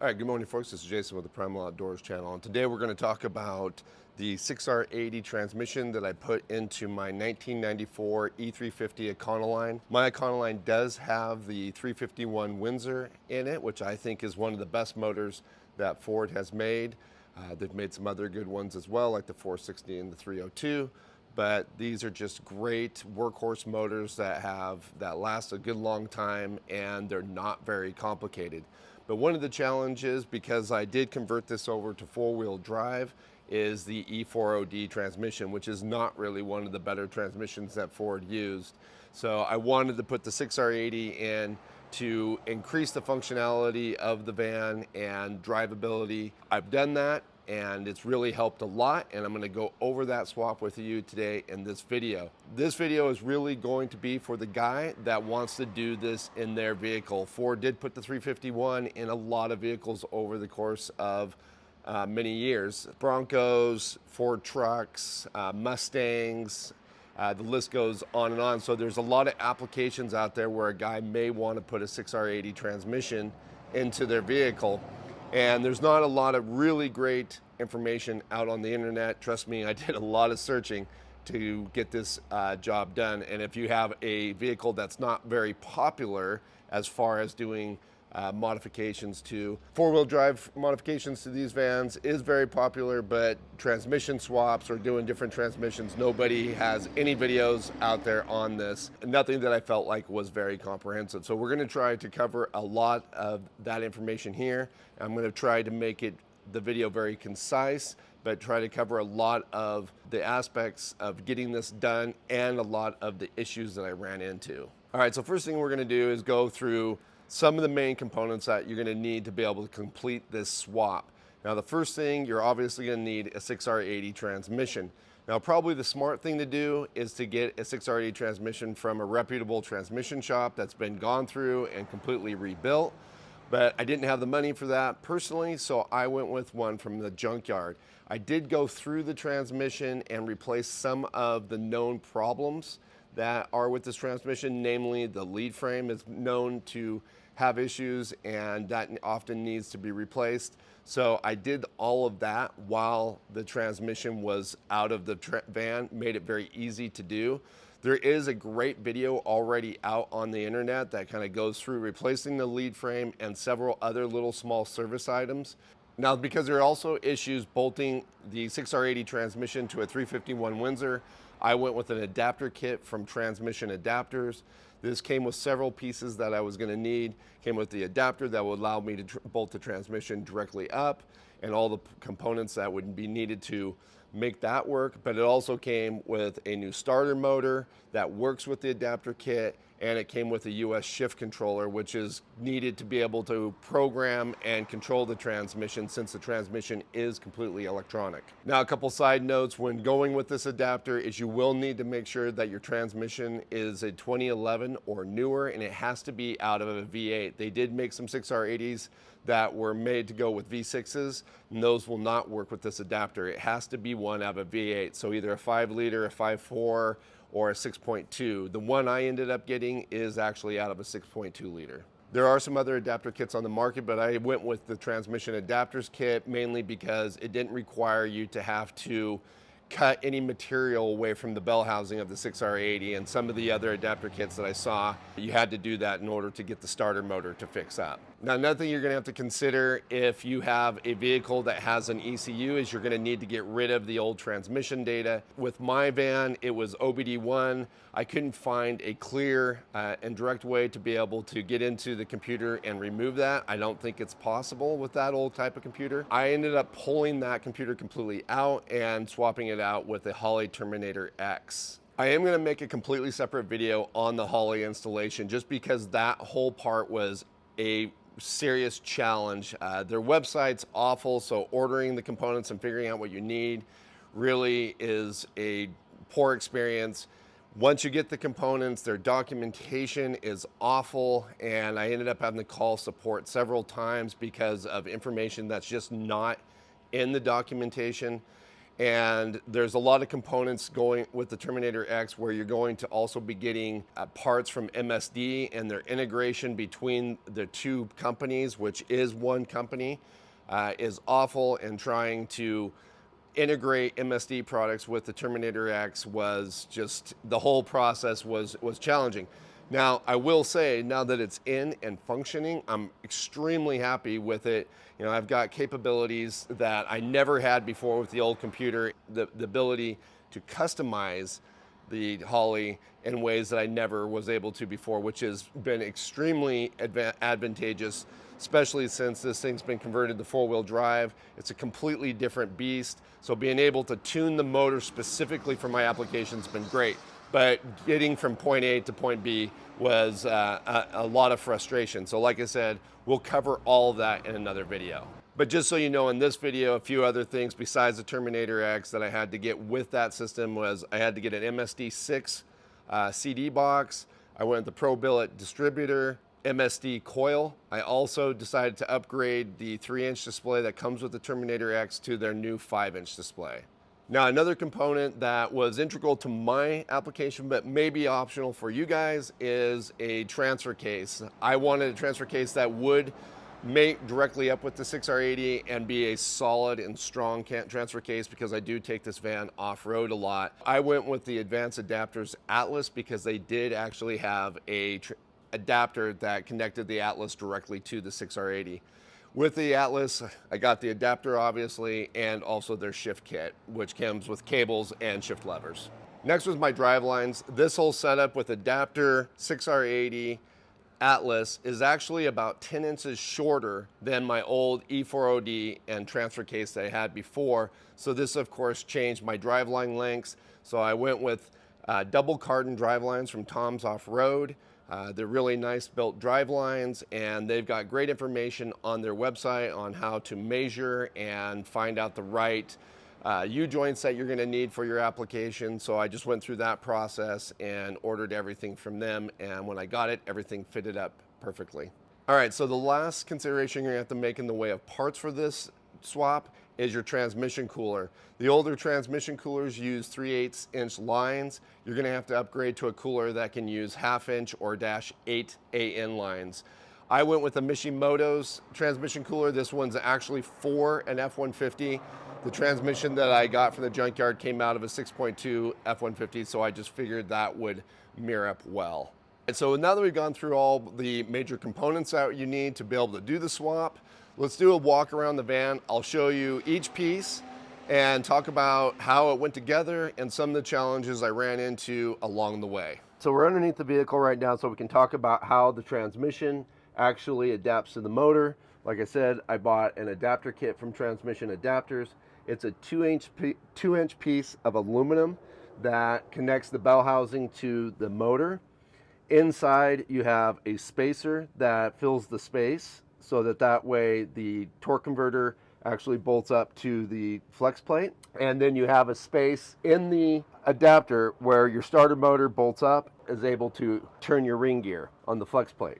All right, good morning, folks. This is Jason with the Primal Outdoors channel, and today we're going to talk about the 6R80 transmission that I put into my 1994 E350 Econoline. My Econoline does have the 351 Windsor in it, which I think is one of the best motors that Ford has made. They've made some other good ones as well, like the 460 and the 302. But these are just great workhorse motors that last a good long time, and they're not very complicated. But one of the challenges, because I did convert this over to four-wheel drive, is the E4OD transmission, which is not really one of the better transmissions that Ford used. So I wanted to put the 6R80 in to increase the functionality of the van and drivability. I've done that, and it's really helped a lot, and I'm going to go over that swap with you today in this video. This video is really going to be for the guy that wants to do this in their vehicle. Ford did put the 351 in a lot of vehicles over the course of many years. Broncos, Ford trucks, Mustangs, the list goes on and on. So there's a lot of applications out there where a guy may want to put a 6R80 transmission into their vehicle. And there's not a lot of really great information out on the internet. Trust me, I did a lot of searching to get this job done. And if you have a vehicle that's not very popular as far as doing modifications to four-wheel drive modifications to these vans is very popular, but transmission swaps or doing different transmissions, nobody has any videos out there on this. Nothing that I felt like was very comprehensive. So we're going to try to cover a lot of that information here. I'm going to try to make the video very concise, but try to cover a lot of the aspects of getting this done and a lot of the issues that I ran into. All right, so first thing we're going to do is go through some of the main components that you're going to need to be able to complete this swap. Now, the first thing, you're obviously going to need a 6R80 transmission. Now, probably the smart thing to do is to get a 6R80 transmission from a reputable transmission shop that's been gone through and completely rebuilt. But I didn't have the money for that personally, so I went with one from the junkyard. I did go through the transmission and replace some of the known problems that are with this transmission, namely the lead frame is known to have issues, and that often needs to be replaced. So I did all of that while the transmission was out of the van, made it very easy to do. There is a great video already out on the internet that kind of goes through replacing the lead frame and several other little small service items. Now, because there are also issues bolting the 6R80 transmission to a 351 Windsor, I went with an adapter kit from Transmission Adapters. This came with several pieces that I was going to need. Came with the adapter that would allow me to bolt the transmission directly up and all the components that would be needed to make that work. But it also came with a new starter motor that works with the adapter kit, and it came with a US shift controller, which is needed to be able to program and control the transmission since the transmission is completely electronic. Now, a couple side notes when going with this adapter is you will need to make sure that your transmission is a 2011 or newer, and it has to be out of a V8. They did make some 6R80s that were made to go with V6s, and those will not work with this adapter. It has to be one out of a V8, so either a 5-liter, a 5.4, or a 6.2. The one I ended up getting is actually out of a 6.2 liter. There are some other adapter kits on the market, but I went with the transmission adapters kit mainly because it didn't require you to have to cut any material away from the bell housing of the 6R80, and some of the other adapter kits that I saw, you had to do that in order to get the starter motor to fix up. Now, another thing you're going to have to consider if you have a vehicle that has an ECU is you're going to need to get rid of the old transmission data. With my van, it was OBD1. I couldn't find a clear and direct way to be able to get into the computer and remove that. I don't think it's possible with that old type of computer. I ended up pulling that computer completely out and swapping it out with a Holley Terminator X. I am going to make a completely separate video on the Holley installation just because that whole part was a serious challenge. Their website's awful, so ordering the components and figuring out what you need really is a poor experience. Once you get the components, their documentation is awful, and I ended up having to call support several times because of information that's just not in the documentation. And there's a lot of components going with the Terminator X where you're going to also be getting parts from MSD, and their integration between the two companies, which is one company, is awful. And trying to integrate MSD products with the Terminator X was just, the whole process was challenging. Now, I will say, now that it's in and functioning, I'm extremely happy with it. You know, I've got capabilities that I never had before with the old computer, the ability to customize the Holly in ways that I never was able to before, which has been extremely advantageous, especially since this thing's been converted to four-wheel drive. It's a completely different beast. So being able to tune the motor specifically for my application has been great. But getting from point A to point B was a lot of frustration. So like I said, we'll cover all of that in another video. But just so you know, in this video, a few other things besides the Terminator X that I had to get with that system was I had to get an MSD6 CD box. I went with the Pro Billet distributor, MSD coil. I also decided to upgrade the 3-inch display that comes with the Terminator X to their new 5-inch display. Now, another component that was integral to my application, but maybe optional for you guys, is a transfer case. I wanted a transfer case that would mate directly up with the 6R80 and be a solid and strong transfer case, because I do take this van off-road a lot. I went with the Advanced Adapters Atlas because they did actually have a adapter that connected the Atlas directly to the 6R80. With the Atlas, I got the adapter obviously, and also their shift kit, which comes with cables and shift levers. Next was my drive lines. This whole setup with adapter, 6R80, Atlas is actually about 10 inches shorter than my old E4OD and transfer case that I had before. So this of course changed my drive line lengths. So I went with double cardan drive lines from Tom's Off-Road. They're really nice built drive lines, and they've got great information on their website on how to measure and find out the right U-joints that you're going to need for your application. So I just went through that process and ordered everything from them, and when I got it, everything fitted up perfectly. All right, so the last consideration you're going to have to make in the way of parts for this swap is your transmission cooler. The older transmission coolers use 3/8-inch lines. You're going to have to upgrade to a cooler that can use 1/2-inch or -8 AN lines. I went with the Mishimoto's transmission cooler. This one's actually for an F-150. The transmission that I got from the junkyard came out of a 6.2 F-150, so I just figured that would mirror up well. And so now that we've gone through all the major components that you need to be able to do the swap, let's do a walk around the van. I'll show you each piece and talk about how it went together and some of the challenges I ran into along the way. So we're underneath the vehicle right now, so we can talk about how the transmission actually adapts to the motor. Like I said, I bought an adapter kit from Transmission Adapters. It's a 2-inch piece of aluminum that connects the bell housing to the motor. Inside you have a spacer that fills the space, so that way the torque converter actually bolts up to the flex plate. And then you have a space in the adapter where your starter motor bolts up, is able to turn your ring gear on the flex plate.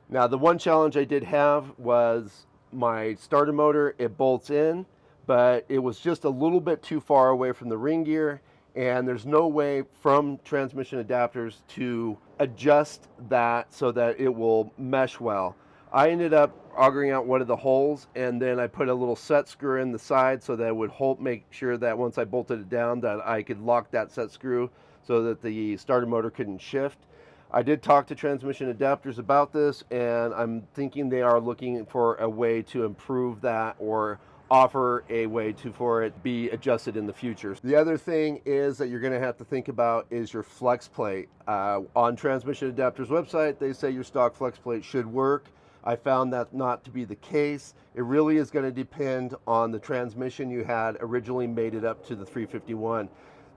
Now the one challenge I did have was my starter motor, it bolts in, but it was just a little bit too far away from the ring gear, and there's no way from Transmission Adapters to adjust that so that it will mesh well. I ended up augering out one of the holes, and then I put a little set screw in the side so that it would make sure that once I bolted it down that I could lock that set screw so that the starter motor couldn't shift. I did talk to Transmission Adapters about this, and I'm thinking they are looking for a way to improve that or offer a way for it be adjusted in the future. The other thing is that you're going to have to think about is your flex plate. On Transmission Adapters website, they say your stock flex plate should work. I found that not to be the case. It really is going to depend on the transmission you had originally mated up to the 351.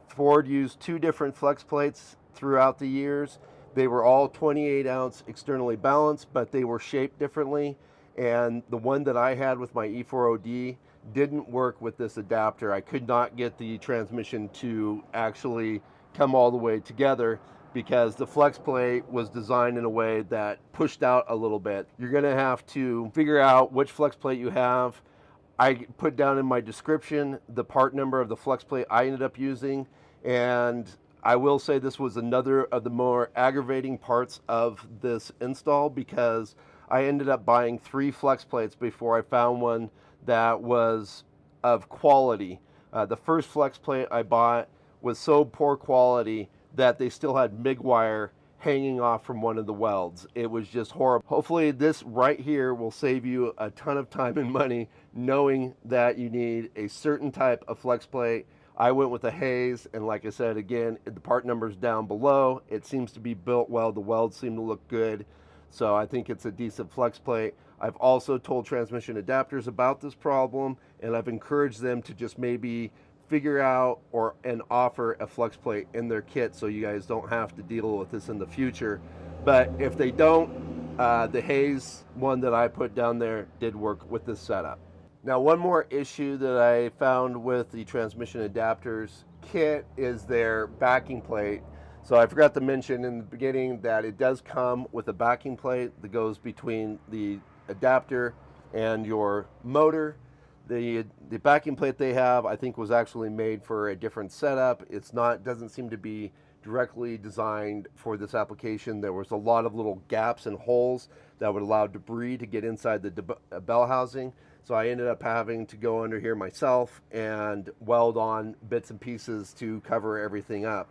Ford used 2 different flex plates throughout the years. They were all 28-ounce externally balanced, but they were shaped differently. And the one that I had with my E4OD didn't work with this adapter. I could not get the transmission to actually come all the way together because the flex plate was designed in a way that pushed out a little bit. You're going to have to figure out which flex plate you have. I put down in my description the part number of the flex plate I ended up using, and I will say this was another of the more aggravating parts of this install, because I ended up buying 3 flex plates before I found one that was of quality. The first flex plate I bought was so poor quality that they still had MIG wire hanging off from one of the welds. It was just horrible. Hopefully this right here will save you a ton of time and money, knowing that you need a certain type of flex plate. I went with a Hayes, and like I said, again, the part number's down below. It seems to be built well. The welds seem to look good, so I think it's a decent flex plate. I've also told transmission adapters about this problem, and I've encouraged them to just maybe figure out and offer a flex plate in their kit, so you guys don't have to deal with this in the future. But if they don't, the Hayes one that I put down there did work with this setup. Now, one more issue that I found with the transmission adapters kit is their backing plate. So I forgot to mention in the beginning that it does come with a backing plate that goes between the adapter and your motor. The backing plate they have, I think, was actually made for a different setup. Doesn't seem to be directly designed for this application. There was a lot of little gaps and holes that would allow debris to get inside the bell housing. So I ended up having to go under here myself and weld on bits and pieces to cover everything up.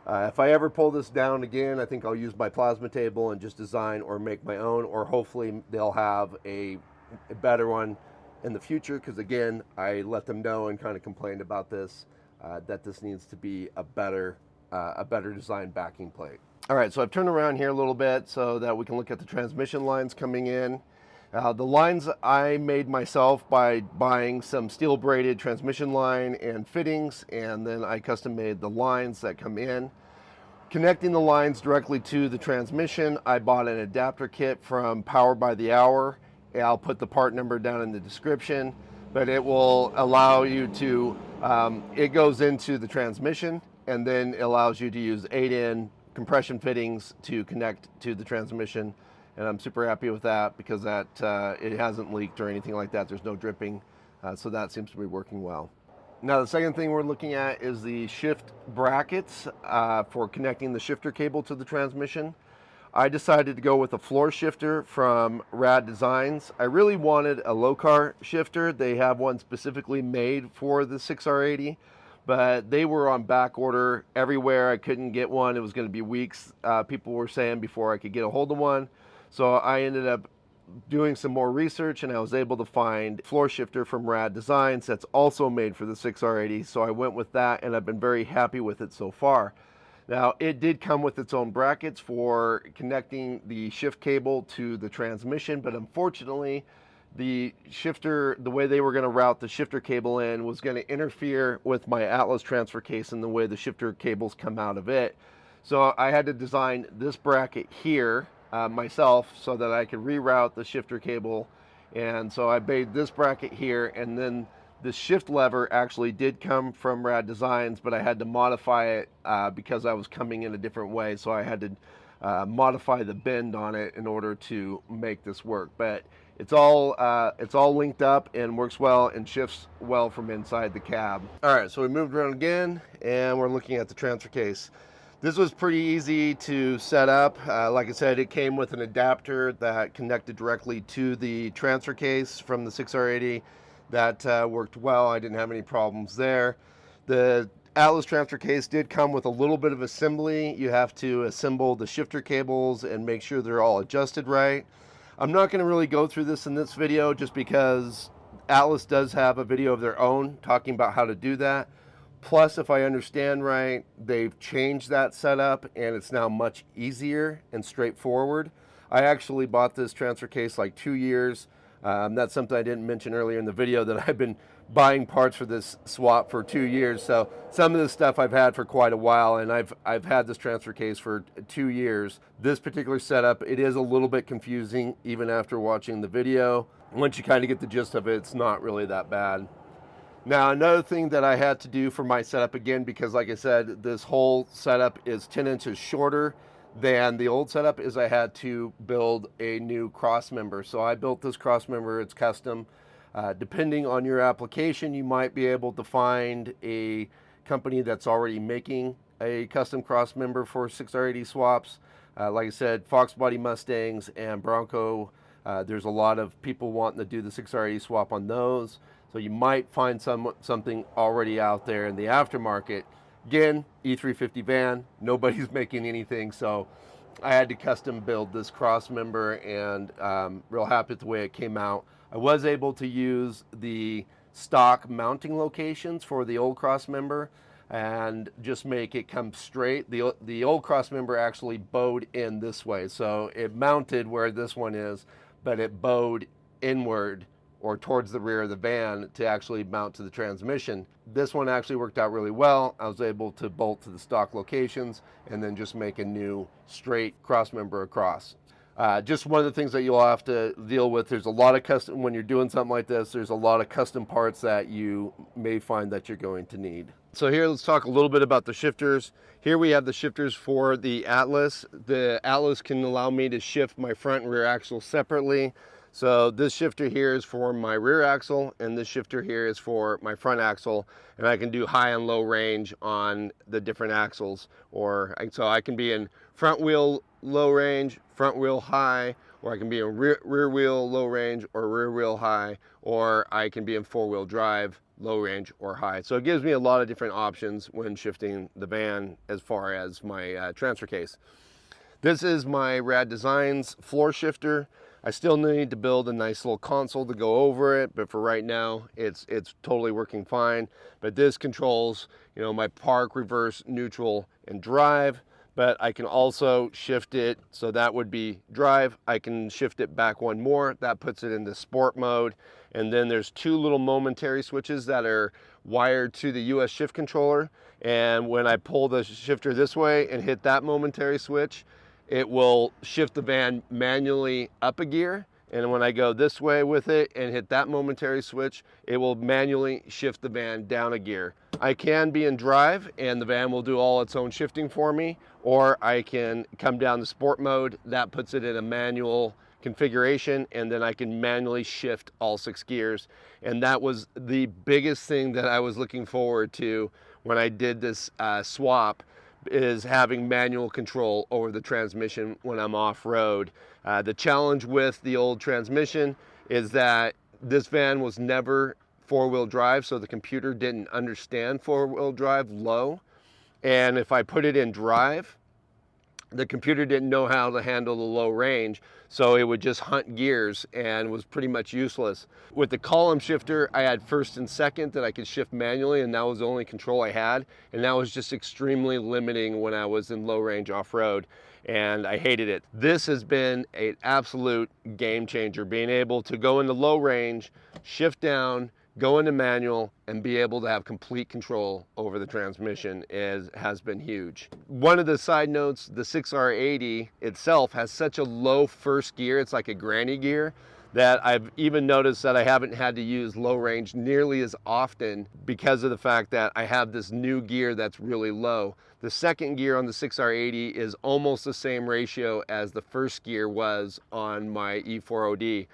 If I ever pull this down again, I think I'll use my plasma table and just design or make my own, or hopefully they'll have a better one in the future, because again, I let them know and kind of complained about this, that this needs to be a better designed backing plate. All right, so I've turned around here a little bit so that we can look at the transmission lines coming in. The lines I made myself by buying some steel braided transmission line and fittings, and then I custom made the lines that come in. Connecting the lines directly to the transmission, I bought an adapter kit from Power by the Hour. I'll put the part number down in the description, but it will allow you to, it goes into the transmission, and then it allows you to use 8-in compression fittings to connect to the transmission. And I'm super happy with that, because that it hasn't leaked or anything like that. There's no dripping, so that seems to be working well. Now, the second thing we're looking at is the shift brackets for connecting the shifter cable to the transmission. I decided to go with a floor shifter from Rad Designs. I really wanted a low-car shifter. They have one specifically made for the 6R80, but they were on back order everywhere. I couldn't get one. It was going to be weeks, people were saying, before I could get a hold of one. So I ended up doing some more research, and I was able to find a floor shifter from Rad Designs that's also made for the 6R80. So I went with that, and I've been very happy with it so far. Now, it did come with its own brackets for connecting the shift cable to the transmission, but unfortunately, the shifter, the way they were going to route the shifter cable in, was going to interfere with my Atlas transfer case and the way the shifter cables come out of it. So I had to design this bracket here myself so that I could reroute the shifter cable. And so I made this bracket here, and then the shift lever actually did come from Rad Designs, but I had to modify it because I was coming in a different way. So I had to modify the bend on it in order to make this work. But it's all linked up and works well and shifts well from inside the cab. All right, so we moved around again, and we're looking at the transfer case. This was pretty easy to set up. Like I said, it came with an adapter that connected directly to the transfer case from the 6R80. That worked well. I didn't have any problems there. The Atlas transfer case did come with a little bit of assembly. You have to assemble the shifter cables and make sure they're all adjusted right. I'm not going to really go through this in this video, just because Atlas does have a video of their own talking about how to do that. Plus, if I understand right, they've changed that setup and it's now much easier and straightforward. I actually bought this transfer case like 2 years. That's something I didn't mention earlier in the video, that I've been buying parts for this swap for 2 years. So some of this stuff I've had for quite a while, and I've had this transfer case for 2 years. This particular setup, it is a little bit confusing even after watching the video. Once you kind of get the gist of it, it's not really that bad. Now, another thing that I had to do for my setup, again, because like I said, this whole setup is 10 inches shorter than the old setup, is I had to build a new cross member. So I built this cross member. It's custom. Depending on your application, you might be able to find a company that's already making a custom cross member for 6R80 swaps. Like I said, Fox Body Mustangs and Bronco, there's a lot of people wanting to do the 6R80 swap on those. So you might find something already out there in the aftermarket. Again, E350 van, nobody's making anything, so I had to custom build this cross member, and real happy with the way it came out. I was able to use the stock mounting locations for the old cross member and just make it come straight. The old cross member actually bowed in this way, so it mounted where this one is, but it bowed inward or towards the rear of the van to actually mount to the transmission. This one actually worked out really well. I was able to bolt to the stock locations and then just make a new straight cross member across. Just one of the things that you'll have to deal with, there's a lot of custom, when you're doing something like this, there's a lot of custom parts that you may find that you're going to need. So here, let's talk a little bit about the shifters. Here we have the shifters for the Atlas. The Atlas can allow me to shift my front and rear axle separately. So this shifter here is for my rear axle, and this shifter here is for my front axle, and I can do high and low range on the different axles. So I can be in front wheel low range, front wheel high, or I can be in rear wheel low range or rear wheel high, or I can be in four-wheel drive low range or high. So it gives me a lot of different options when shifting the van as far as my transfer case. This is my Rad Designs floor shifter. I still need to build a nice little console to go over it, but for right now, it's totally working fine. But this controls, my park, reverse, neutral, and drive. But I can also shift it, so that would be drive. I can shift it back one more. That puts it into sport mode. And then there's two little momentary switches that are wired to the US shift controller. And when I pull the shifter this way and hit that momentary switch, it will shift the van manually up a gear, and when I go this way with it and hit that momentary switch, it will manually shift the van down a gear. I can be in drive and the van will do all its own shifting for me, or I can come down to sport mode. That puts it in a manual configuration, and then I can manually shift all 6 gears. And that was the biggest thing that I was looking forward to when I did this swap, is having manual control over the transmission when I'm off-road. The challenge with the old transmission is that this van was never four-wheel drive, so the computer didn't understand four-wheel drive low. And if I put it in drive, the computer didn't know how to handle the low range, so it would just hunt gears and was pretty much useless. With the column shifter, I had first and second that I could shift manually, and that was the only control I had, and that was just extremely limiting when I was in low range off-road, and I hated it. This has been an absolute game changer, being able to go into low range, shift down, go into manual, and be able to have complete control over the transmission has been huge. One of the side notes, the 6R80 itself has such a low first gear, it's like a granny gear, that I've even noticed that I haven't had to use low range nearly as often because of the fact that I have this new gear that's really low. The second gear on the 6R80 is almost the same ratio as the first gear was on my E4OD.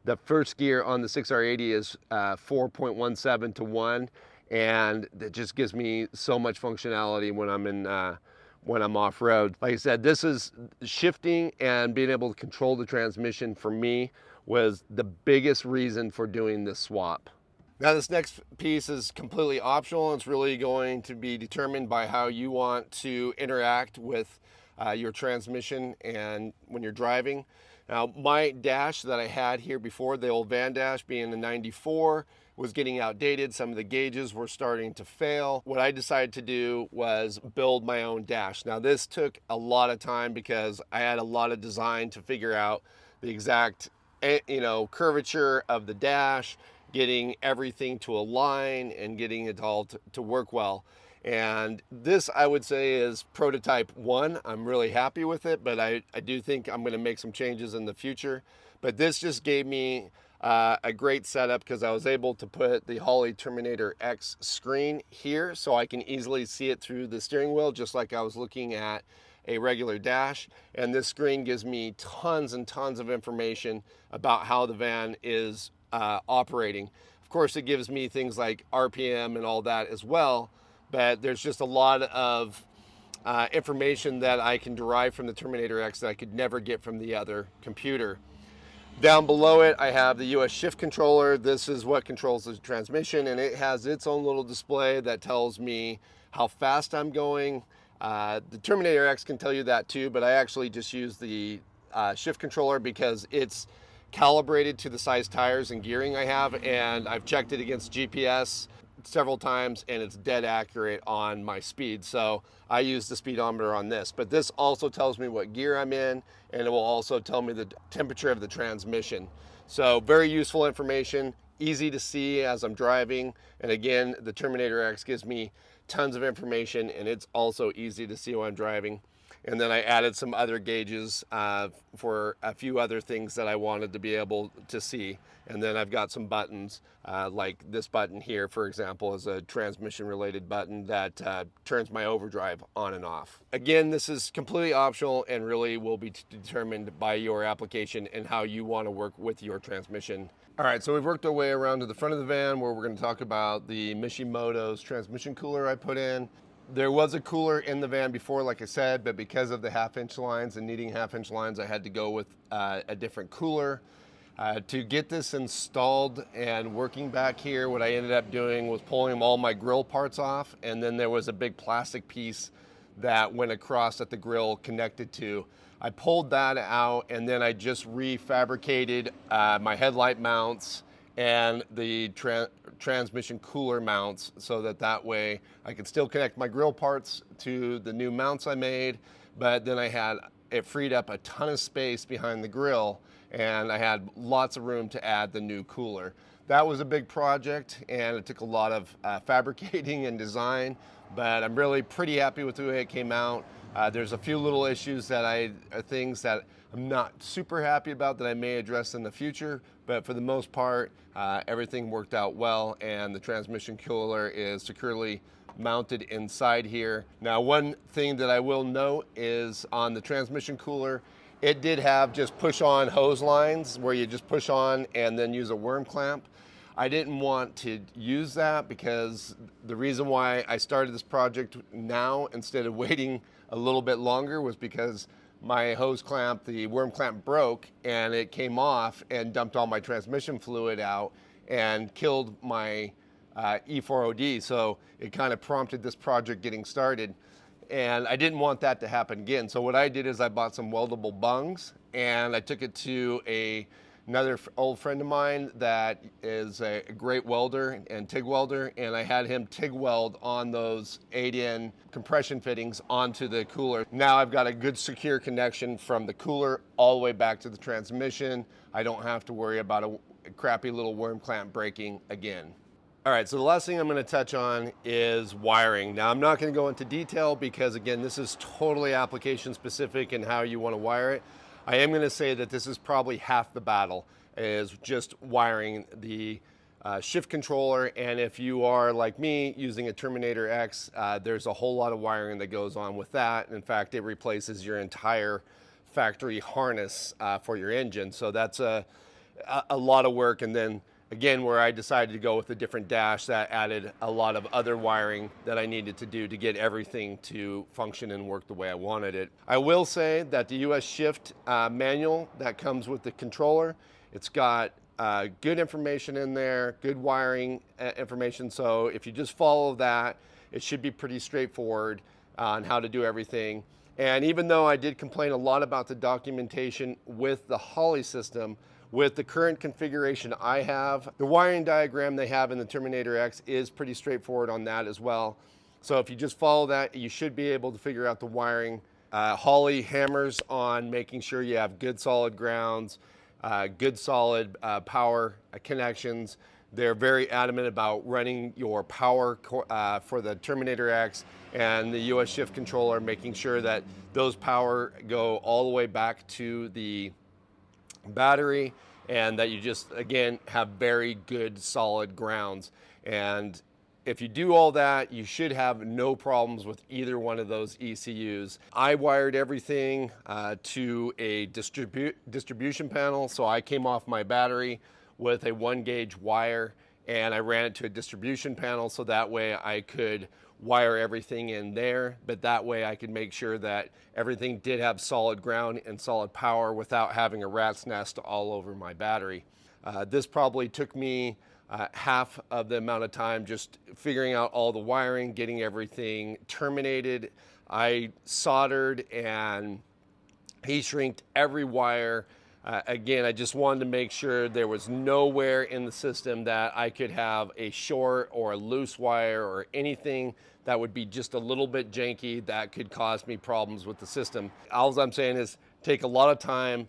The first gear on the 6R80 is 4.17 to 1, and it just gives me so much functionality when I'm off-road. Like I said, this is shifting and being able to control the transmission for me was the biggest reason for doing this swap. Now this next piece is completely optional. It's really going to be determined by how you want to interact with your transmission and when you're driving. Now my dash that I had here before, the old van dash being the 94, was getting outdated. Some of the gauges were starting to fail. What I decided to do was build my own dash. Now this took a lot of time because I had a lot of design to figure out the exact curvature of the dash, getting everything to align and getting it all to work well. And this, I would say, is prototype 1. I'm really happy with it, but I do think I'm going to make some changes in the future. But this just gave me a great setup because I was able to put the Holley Terminator X screen here so I can easily see it through the steering wheel, just like I was looking at a regular dash. And this screen gives me tons and tons of information about how the van is operating. Of course, it gives me things like RPM and all that as well, but there's just a lot of information that I can derive from the Terminator X that I could never get from the other computer. Down below it, I have the US shift controller. This is what controls the transmission, and it has its own little display that tells me how fast I'm going. The Terminator X can tell you that too, but I actually just use the shift controller because it's calibrated to the size tires and gearing I have, and I've checked it against GPS several times and it's dead accurate on my speed. So I use the speedometer on this, but this also tells me what gear I'm in, and it will also tell me the temperature of the transmission. So very useful information, easy to see as I'm driving. And again, the Terminator X gives me tons of information, and it's also easy to see while I'm driving. And then I added some other gauges for a few other things that I wanted to be able to see. And then I've got some buttons, like this button here, for example, is a transmission related button that turns my overdrive on and off. Again, this is completely optional and really will be determined by your application and how you want to work with your transmission. All right, so we've worked our way around to the front of the van where we're going to talk about the Mishimoto's transmission cooler I put in. There was a cooler in the van before, like I said, but because of the 1/2-inch lines and needing 1/2-inch lines, I had to go with a different cooler. To get this installed and working back here, what I ended up doing was pulling all my grill parts off, and then there was a big plastic piece that went across that the grill connected to. I pulled that out, and then I just refabricated my headlight mounts and the transmission cooler mounts so that way I could still connect my grill parts to the new mounts I made, but then it freed up a ton of space behind the grill, and I had lots of room to add the new cooler. That was a big project, and it took a lot of fabricating and design, but I'm really pretty happy with the way it came out. There's a few little issues things that I'm not super happy about that I may address in the future, but for the most part, everything worked out well, and the transmission cooler is securely mounted inside here. Now, one thing that I will note is on the transmission cooler, it did have just push-on hose lines where you just push on and then use a worm clamp. I didn't want to use that because the reason why I started this project now instead of waiting a little bit longer was because my hose clamp, the worm clamp, broke and it came off and dumped all my transmission fluid out and killed my E4OD. So it kind of prompted this project getting started, and I didn't want that to happen again. So what I did is I bought some weldable bungs, and I took it to another old friend of mine that is a great welder and TIG welder, and I had him TIG weld on those 8-in compression fittings onto the cooler. Now I've got a good secure connection from the cooler all the way back to the transmission. I don't have to worry about a crappy little worm clamp breaking again. All right, so the last thing I'm going to touch on is wiring. Now, I'm not going to go into detail because, again, this is totally application specific and how you want to wire it. I am going to say that this is probably half the battle, is just wiring the shift controller. And if you are like me using a Terminator X, there's a whole lot of wiring that goes on with that. In fact, it replaces your entire factory harness for your engine. So that's a lot of work. And then again, where I decided to go with a different dash, that added a lot of other wiring that I needed to do to get everything to function and work the way I wanted it. I will say that the US Shift manual that comes with the controller, it's got good information in there, good wiring information. So if you just follow that, it should be pretty straightforward on how to do everything. And even though I did complain a lot about the documentation with the Holley system, with the current configuration I have, the wiring diagram they have in the Terminator X is pretty straightforward on that as well. So if you just follow that, you should be able to figure out the wiring. Holley hammers on making sure you have good solid grounds, good solid power connections. They're very adamant about running your power for the Terminator X and the US Shift controller, making sure that those power go all the way back to the battery, and that you just, again, have very good solid grounds. And if you do all that, you should have no problems with either one of those ECUs. I wired everything to a distribution panel, so I came off my battery, with a 1-gauge wire, and I ran it to a distribution panel so that way I could wire everything in there, but that way I could make sure that everything did have solid ground and solid power without having a rat's nest all over my battery. This probably took me half of the amount of time just figuring out all the wiring, getting everything terminated. I soldered and heat shrinked every wire. Again, I just wanted to make sure there was nowhere in the system that I could have a short or a loose wire or anything that would be just a little bit janky that could cause me problems with the system. All I'm saying is take a lot of time,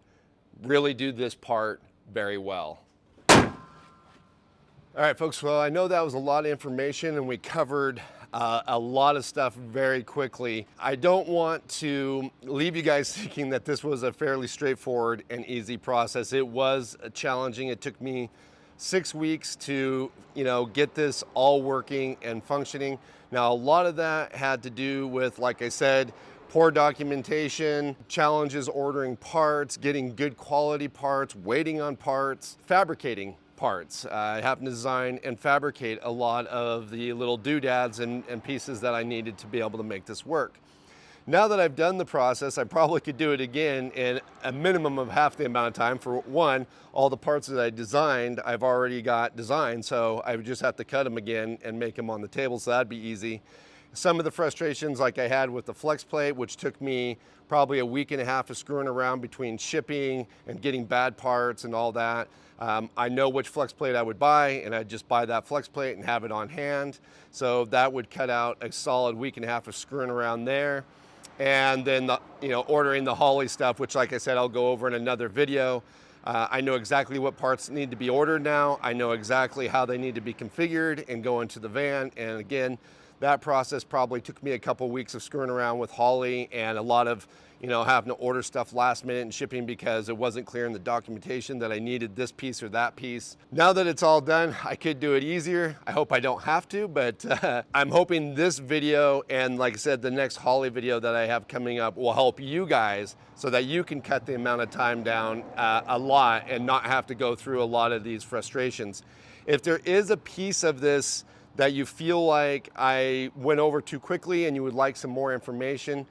really do this part very well. All right, folks, well, I know that was a lot of information and we covered a lot of stuff very quickly. I don't want to leave you guys thinking that this was a fairly straightforward and easy process. It was challenging. It took me 6 weeks to, get this all working and functioning. Now, a lot of that had to do with, like I said, poor documentation, challenges ordering parts, getting good quality parts, waiting on parts, fabricating parts. I happened to design and fabricate a lot of the little doodads and pieces that I needed to be able to make this work. Now that I've done the process, I probably could do it again in a minimum of half the amount of time. For one, all the parts that I designed, I've already got designed, so I would just have to cut them again and make them on the table, so that'd be easy. Some of the frustrations like I had with the flex plate, which took me probably a week and a half of screwing around between shipping and getting bad parts and all that. I know which flex plate I would buy, and I'd just buy that flex plate and have it on hand. So that would cut out a solid week and a half of screwing around there. And then, ordering the Holley stuff, which, like I said, I'll go over in another video. I know exactly what parts need to be ordered now. I know exactly how they need to be configured and go into the van. And again, that process probably took me a couple weeks of screwing around with Holley and a lot of, having to order stuff last minute and shipping because it wasn't clear in the documentation that I needed this piece or that piece. Now that it's all done, I could do it easier. I hope I don't have to, but I'm hoping this video and, like I said, the next Holley video that I have coming up will help you guys so that you can cut the amount of time down a lot and not have to go through a lot of these frustrations. If there is a piece of this that you feel like I went over too quickly and you would like some more information,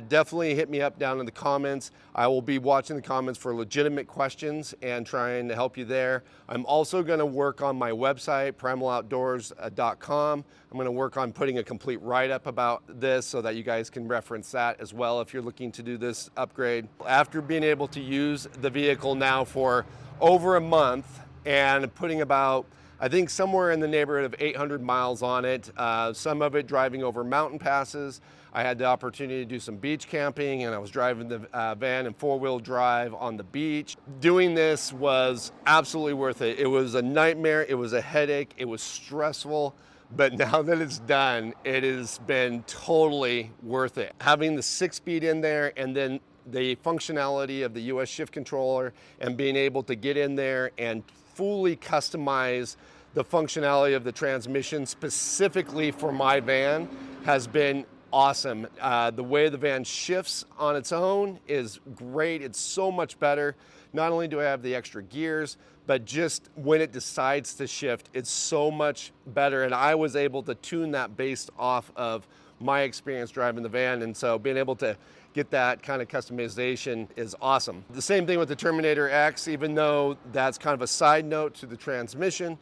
definitely hit me up down in the comments. I will be watching the comments for legitimate questions and trying to help you there. I'm also going to work on my website, primaloutdoors.com. I'm going to work on putting a complete write-up about this so that you guys can reference that as well if you're looking to do this upgrade. After being able to use the vehicle now for over a month and putting about, I think, somewhere in the neighborhood of 800 miles on it, some of it driving over mountain passes. I had the opportunity to do some beach camping, and I was driving the van in 4-wheel drive on the beach. Doing this was absolutely worth it. It was a nightmare, it was a headache, it was stressful, but now that it's done, it has been totally worth it. Having the 6-speed in there and then the functionality of the US shift controller and being able to get in there and fully customize the functionality of the transmission specifically for my van has been awesome. The way the van shifts on its own is great. It's so much better. Not only do I have the extra gears, but just when it decides to shift, it's so much better. And I was able to tune that based off of my experience driving the van. And so being able to get that kind of customization is awesome. The same thing with the Terminator X, even though that's kind of a side note to the transmission,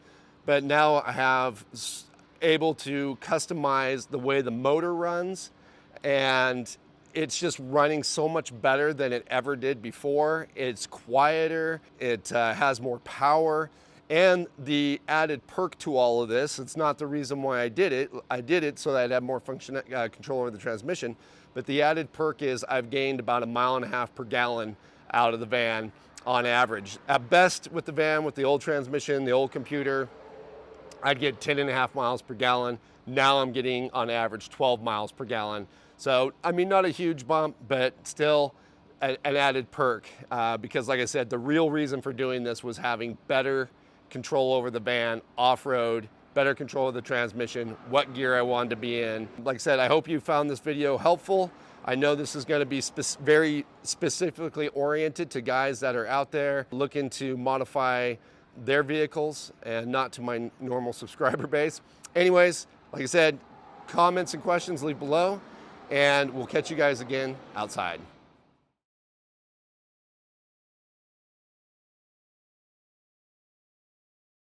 but now I have able to customize the way the motor runs, and it's just running so much better than it ever did before. It's quieter, it has more power, and the added perk to all of this, it's not the reason why I did it so that I'd have more control over the transmission, but the added perk is I've gained about 1.5 miles per gallon out of the van on average. At best with the van, with the old transmission, the old computer, I'd get 10.5 miles per gallon. Now I'm getting on average 12 miles per gallon. So, I mean, not a huge bump, but still an added perk because, like I said, the real reason for doing this was having better control over the van, off-road, better control of the transmission, what gear I wanted to be in. Like I said, I hope you found this video helpful. I know this is going to be very specifically oriented to guys that are out there looking to modify their vehicles and not to my normal subscriber base. Anyways, like I said, comments and questions leave below, and we'll catch you guys again outside.